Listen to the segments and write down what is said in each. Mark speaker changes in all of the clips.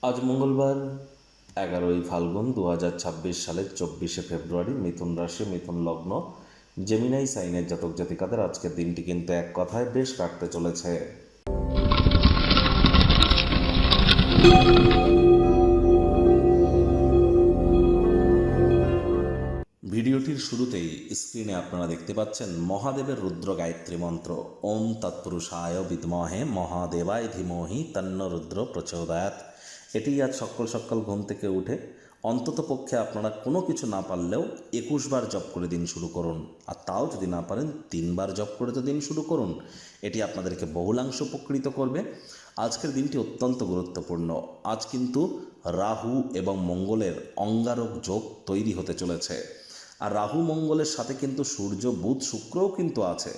Speaker 1: আজ মঙ্গলবার 11ই ফাল্গুন 2026 সালের 24শে ফেব্রুয়ারি। মিথুন রাশি, মিথুন লগ্ন, জেমিনাই সাইনের জাতক জাতিকাদের আজকের দিনটি কিন্তু এক কথায় বেশ কাটতে চলেছে। ভিডিওটির শুরুতেই স্ক্রিনে আপনারা দেখতে পাচ্ছেন মহাদেবের রুদ্র গায়ত্রী মন্ত্র, ওম তৎপুরুষায় বিদ্মহে মহাদেবায় ধীমহি তন্ন রুদ্র প্রচোদয়াৎ। এটি আজ সকাল সকাল ঘুম থেকে উঠে অন্তত পক্ষে আপনারা কোনো কিছু না পারলেও 21 বার জপ করে দিন শুরু করুন। আর তাও যদি না পারেন 3 বার জপ করে তো দিন শুরু করুন। এটি আপনাদেরকে বহুলাংশ উপকৃত করবে। আজকের দিনটি অত্যন্ত গুরুত্বপূর্ণ। আজ কিন্তু রাহু এবং মঙ্গলের অঙ্গারক যোগ তৈরি হতে চলেছে। আর রাহু মঙ্গলের সাথে কিন্তু সূর্য, বুধ, শুক্রও কিন্তু আছে।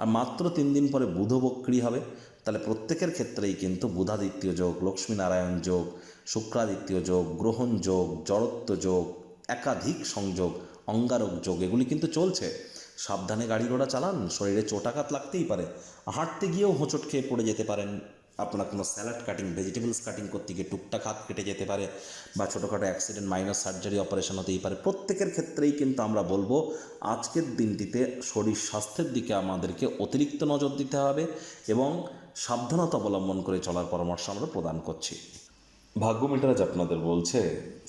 Speaker 1: আর মাত্র 3 দিন পরে বুধও বক্রী হবে। তাহলে প্রত্যেকের ক্ষেত্রেই কিন্তু বুধাদিত্য যোগ, লক্ষ্মীনারায়ণ যোগ, শুক্রাদিত্য যোগ, গ্রহণ যোগ, জড়ত্ব যোগ, একাধিক সংযোগ, অঙ্গারক যোগ এগুলি কিন্তু চলছে। সাবধানে গাড়ি ঘোড়া চালান, শরীরে চোটাঘাত লাগতেই পারে। হাঁটতে গিয়েও হোঁচট খেয়ে পড়ে যেতে পারেন। আপনার কোনো স্যালাড কাটিং, ভেজিটেবলস কাটিং করতে গিয়ে টুকটাক হাত কেটে যেতে পারে, বা ছোটোখাটো অ্যাক্সিডেন্ট, মাইনর সার্জারি, অপারেশন হতেই পারে। প্রত্যেকের ক্ষেত্রেই কিন্তু আমরা বলবো আজকের দিনটিতে শরীর স্বাস্থ্যের দিকে আমাদেরকে অতিরিক্ত নজর দিতে হবে এবং সাবধানতা অবলম্বন করে চলার পরামর্শ আমরা প্রদান করছি। ভাগ্য মিটার আজ আপনাদের বলছে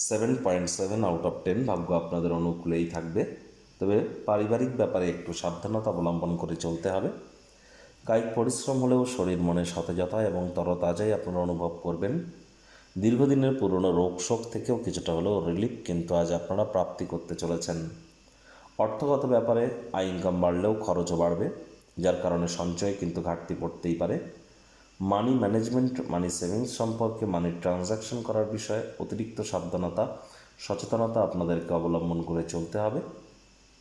Speaker 1: 7.7 আউট অফ 10 ভাগ্য আপনাদের অনুকূলেই থাকবে। তবে পারিবারিক ব্যাপারে একটু সাবধানতা অবলম্বন করে চলতে হবে। কায়িক পরিশ্রম হলেও শরীর মনে সতেজতা এবং তরতাজাই আপনারা অনুভব করবেন। দীর্ঘদিনের পুরনো রোগ শোক থেকেও কিছুটা হলেও রিলিফ কিন্তু আজ আপনারা প্রাপ্তি করতে চলেছেন। অর্থগত ব্যাপারে আয় ইনকাম বাড়লেও খরচও বাড়বে, যার কারণে সঞ্চয়ে কিন্তু ঘাটতি পড়তেই পারে। মানি ম্যানেজমেন্ট, মানি সেভিংস সম্পর্কে, মানি ট্রানজ্যাকশন করার বিষয়ে অতিরিক্ত সাবধানতা, সচেতনতা আপনাদেরকে অবলম্বন করে চলতে হবে।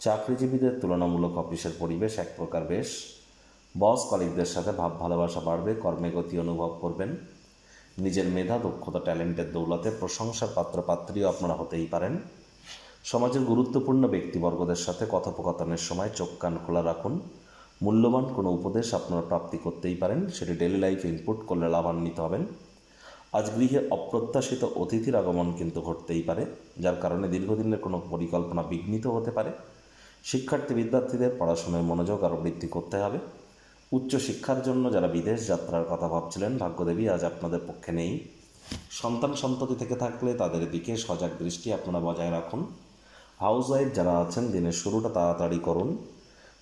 Speaker 1: চাকরিজীবীদের তুলনামূলক অফিসের পরিবেশ এক প্রকার বেশ। বস কলিগদের সাথে ভাব ভালোবাসা বাড়বে, কর্মে গতি অনুভব করবেন। নিজের মেধা, দক্ষতা, ট্যালেন্টের দৌলতে প্রশংসার পাত্রপাত্রীও আপনারা হতেই পারেন। সমাজের গুরুত্বপূর্ণ ব্যক্তিবর্গদের সাথে কথোপকথনের সময় চোখ কান খোলা রাখুন। মূল্যবান কোনো উপদেশ আপনারা প্রাপ্তি করতেই পারেন, সেটি ডেলি লাইফে ইনপুট করলে লাভান্বিত হবেন। আজ গৃহে অপ্রত্যাশিত অতিথির আগমন কিন্তু ঘটতেই পারে, যার কারণে দীর্ঘদিনের কোনো পরিকল্পনা বিঘ্নিত হতে পারে। শিক্ষার্থী বিদ্যার্থীদের পড়াশোনায় মনোযোগ আরও বৃদ্ধি করতে হবে। উচ্চশিক্ষার জন্য যারা বিদেশ যাত্রার কথা ভাবছিলেন, ভাগ্যদেবী আজ আপনাদের পক্ষে নেই। সন্তান সন্ততি থেকে থাকলে তাদের দিকে সজাগ দৃষ্টি আপনারা বজায় রাখুন। হাউসওয়াইফ যারা আছেন, দিনের শুরুটা তাড়াতাড়ি করুন।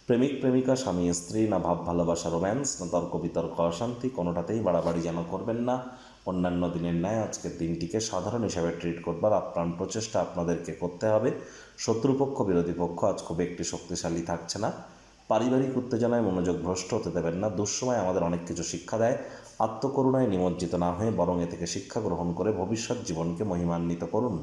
Speaker 1: প্রেমিক প্রেমিকা, স্বামী স্ত্রী, না ভাব ভালোবাসা রোম্যান্স, না তর্ক বিতর্ক অশান্তি, কোনোটাতেই বাড়াবাড়ি যেন করবেন না। অন্যান্য দিনের ন্যায় আজকের দিনটিকে সাধারণ হিসাবে ট্রিট করবার আপ্রাণ প্রচেষ্টা আপনাদেরকে করতে হবে। শত্রুপক্ষ, বিরোধী পক্ষ আজ খুব একটি শক্তিশালী থাকছে না। পারিবারিক উত্তেজনায় মনোযোগ ভ্রষ্ট হতে দেবেন না। দুঃসময় আমাদের অনেক কিছু শিক্ষা দেয়। আত্মকরুণায় নিমজ্জিত না হয়ে বরং এ থেকে শিক্ষা গ্রহণ করে ভবিষ্যৎ জীবনকে মহিমান্বিত করুন।